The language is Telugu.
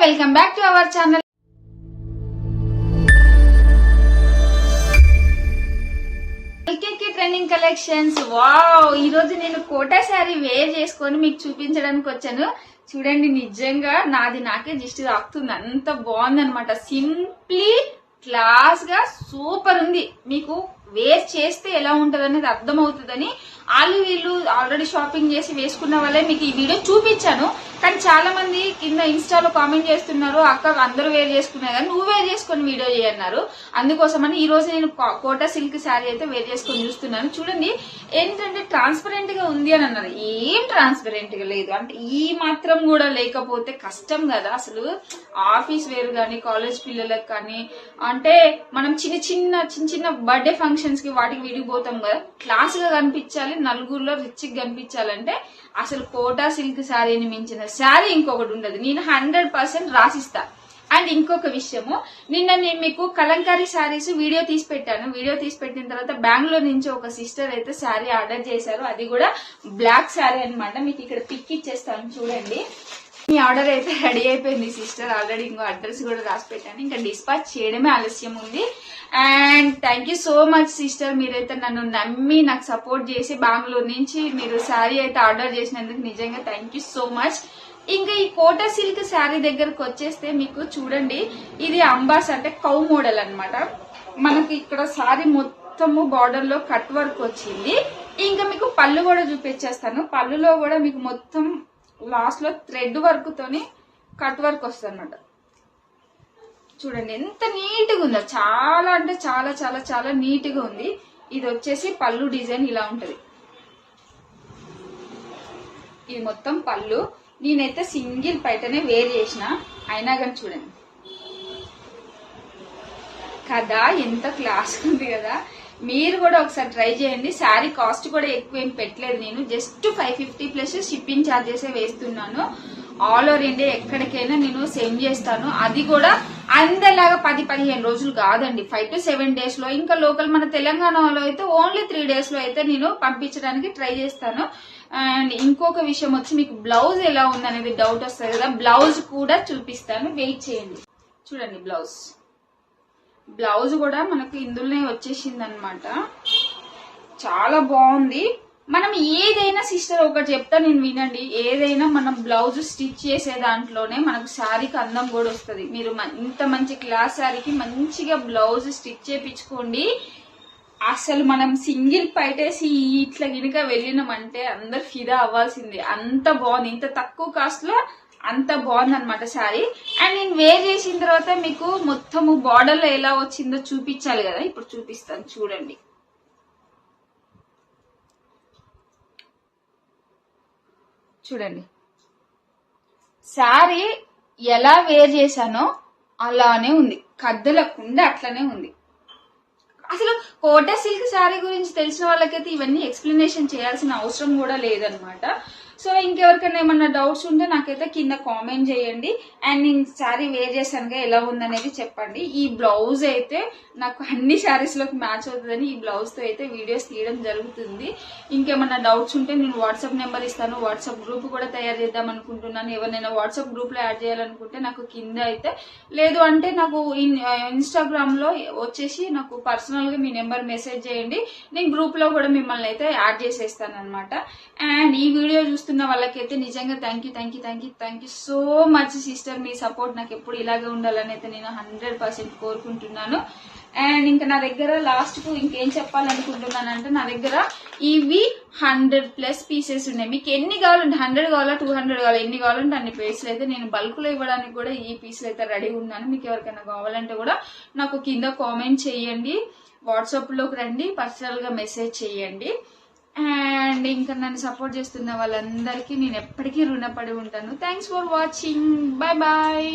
Welcome back to our channel. Trending collections. Wow, ఈ రోజు నేను కోటా శారీ వేర్ చేసుకొని మీకు చూపించడానికి వచ్చాను. చూడండి, నిజంగా నాకే దిష్టి తాకుతుంది, అంత బాగుంది అనమాట. సింప్లీ క్లాస్ గా సూపర్ ఉంది. మీకు వేర్ చేస్తే ఎలా ఉంటది అనేది అర్థమవుతుందని వీళ్ళు ఆల్రెడీ షాపింగ్ చేసి వేసుకున్న వాళ్ళే మీకు ఈ వీడియో చూపించాను. కానీ చాలా మంది కింద ఇన్స్టాలో కామెంట్ చేస్తున్నారు, అక్క అందరూ వేర్ చేసుకున్నారు కానీ నువ్వు వేర్ చేసుకుని వీడియో చేయన్నారు. అందుకోసమని ఈ రోజు నేను కోటా సిల్క్ శారీ అయితే వేర్ చేసుకుని చూస్తున్నాను. చూడండి, ఏంటంటే ట్రాన్స్పరెంట్ గా ఉంది అని అన్నారు. ఏం ట్రాన్స్పరెంట్ గా లేదు, అంటే ఈ మాత్రం కూడా లేకపోతే కష్టం కదా. అసలు ఆఫీస్ వేర్ కానీ కాలేజ్ పిల్లలకు కానీ, అంటే మనం చిన్న బర్త్డే ఫంక్షన్స్ కి వాటికి విడిపోతాం కదా, క్లాస్ గా కనిపించాలి, నలుగురిలో రిచ్ గా కనిపించాలంటే అసలు కోటా సిల్క్ శారీని మించిన శారీ ఇంకొకటి ఉండదు. నేను 100% రాసిస్తా. అండ్ ఇంకొక విషయము, నిన్న నేను మీకు కలంకారీ శారీస్ వీడియో తీసి పెట్టాను. వీడియో తీసి పెట్టిన తర్వాత బెంగళూరు నుంచి ఒక సిస్టర్ అయితే శారీ ఆర్డర్ చేశారు. అది కూడా బ్లాక్ శారీ అనమాట. మీకు ఇక్కడ పిక్ ఇచ్చేస్తాను చూడండి. మీ ఆర్డర్ అయితే రెడీ అయిపోయింది సిస్టర్. ఆల్రెడీ ఇంకో అడ్రస్ కూడా రాసి పెట్టాను, ఇంకా డిస్పాచ్ చేయడమే ఆలస్యం ఉంది. And thank you so much sister, మీరైతే నన్ను నమ్మి నాకు సపోర్ట్ చేసి బెంగళూరు నుంచి మీరు శారీ అయితే ఆర్డర్ చేసినందుకు నిజంగా థ్యాంక్ యూ సో మచ్. ఇంకా ఈ కోటా సిల్క్ శారీ దగ్గరకు వచ్చేస్తే మీకు చూడండి, ఇది అంబాస్ అంటే కౌ మోడల్ అనమాట. మనకి ఇక్కడ శారీ మొత్తము బార్డర్ లో కట్ వర్క్ వచ్చింది. ఇంకా మీకు పళ్ళు కూడా చూపించేస్తాను. పళ్ళులో కూడా మీకు మొత్తం లాస్ట్ లో థ్రెడ్ వర్క్ తోని కట్ వర్క్ వస్తుంది అనమాట. చూడండి ఎంత నీట్ గా ఉందో, చాలా అంటే చాలా చాలా చాలా నీట్ గా ఉంది. ఇది వచ్చేసి పళ్ళు డిజైన్ ఇలా ఉంటది. ఇది మొత్తం పళ్ళు. నేనైతే సింగిల్ పైటనే వేర్ చేసిన, అయినా కానీ చూడండి కదా ఎంత క్లాస్ ఉంది కదా. మీరు కూడా ఒకసారి ట్రై చేయండి. శారీ కాస్ట్ కూడా ఎక్కువ ఏం పెట్టలేదు, నేను జస్ట్ 550 ప్లస్ షిప్పింగ్ ఛార్జెస్ వేస్తున్నాను. ఆల్ ఓవర్ ఇండియా ఎక్కడికైనా నేను సెండ్ చేస్తాను. అది కూడా అందరిలాగా 10-15 రోజులు కాదండి, 5 to 7 days లో. ఇంకా లోకల్ మన తెలంగాణలో అయితే ఓన్లీ 3 days లో అయితే నేను పంపించడానికి ట్రై చేస్తాను. అండ్ ఇంకొక విషయం వచ్చి, మీకు బ్లౌజ్ ఎలా ఉందనేది డౌట్ వస్తుంది కదా, బ్లౌజ్ కూడా చూపిస్తాను, వెయిట్ చేయండి. చూడండి బ్లౌజ్ కూడా మనకు ఇందులోనే వచ్చేసింది అనమాట. చాలా బాగుంది. మనం ఏదైనా సిస్టర్ ఒకటి చెప్తా నేను వినండి, ఏదైనా మనం బ్లౌజ్ స్టిచ్ చేసే దాంట్లోనే మనకు శారీకి అందం కూడా వస్తుంది. మీరు ఇంత మంచి క్లాస్ శారీకి మంచిగా బ్లౌజ్ స్టిచ్ చేయించుకోండి. అసలు మనం సింగిల్ పైటేసి ఇట్లా గినక వెళ్ళినామంటే అందరు ఫిదా అవ్వాల్సిందే, అంత బాగుంది. ఇంత తక్కువ కాస్ట్ లో అంత బాగుంది అనమాట శారీ. అండ్ నేను వేర్ చేసిన తర్వాత మీకు మొత్తము బార్డర్ లో ఎలా వచ్చిందో చూపించాలి కదా, ఇప్పుడు చూపిస్తాను చూడండి. చూడండి శారీ ఎలా వేర్ చేశానో అలానే ఉంది, కదలకుండా అట్లనే ఉంది. అసలు కోటా సిల్క్ శారీ గురించి తెలిసిన వాళ్ళకైతే ఇవన్నీ ఎక్స్ప్లెనేషన్ చేయాల్సిన అవసరం కూడా లేదనమాట. సో ఇంకెవరికైనా ఏమన్నా డౌట్స్ ఉంటే నాకైతే కింద కామెంట్ చేయండి. అండ్ నేను శారీ వేర్ చేశానుగా ఎలా ఉందనేది చెప్పండి. ఈ బ్లౌజ్ అయితే నాకు అన్ని శారీస్ లోకి మ్యాచ్ అవుతుందని ఈ బ్లౌజ్ తో అయితే వీడియోస్ తీయడం జరుగుతుంది. ఇంకేమన్నా డౌట్స్ ఉంటే నేను వాట్సాప్ నెంబర్ ఇస్తాను, వాట్సాప్ గ్రూప్ కూడా తయారు చేద్దాం అనుకుంటున్నాను. ఎవరైనా వాట్సాప్ గ్రూప్ లో యాడ్ చేయాలనుకుంటే నాకు కింద అయితే, లేదు అంటే నాకు ఇన్స్టాగ్రామ్ లో వచ్చేసి నాకు పర్సనల్ గా మీ నెంబర్ మెసేజ్ చేయండి, నేను గ్రూప్ లో కూడా మిమ్మల్ని అయితే యాడ్ చేసేస్తాను అనమాట. అండ్ ఈ వీడియో చూస్తున్న వాళ్ళకైతే నిజంగా thank you so much sister. Me support నాకు ఎప్పుడు ఇలాగే ఉండాలని అయితే నేను 100% కోరుకుంటున్నాను. అండ్ ఇంకా నా దగ్గర లాస్ట్ కు ఇంకేం చెప్పాలనుకుంటున్నానంటే, నా దగ్గర ఇవి 100+ పీసెస్ ఉన్నాయి. మీకు ఎన్ని కావాలంటే 100 కావాలా 200 కావాలా, ఎన్ని కావాలంటే అన్ని పీసులు అయితే నేను బల్క్ లో ఇవ్వడానికి కూడా ఈ పీసులు అయితే రెడీ ఉన్నాను. మీకు ఎవరికైనా కావాలంటే కూడా నాకు కింద కామెంట్ చేయండి, వాట్సాప్ లోకి రండి, పర్సనల్ గా మెసేజ్ చేయండి. అండ్ ఇంకా నన్ను సపోర్ట్ చేస్తున్న వాళ్ళందరికీ నేను ఎప్పటికీ రుణపడి ఉంటాను. Thanks for watching. Bye bye.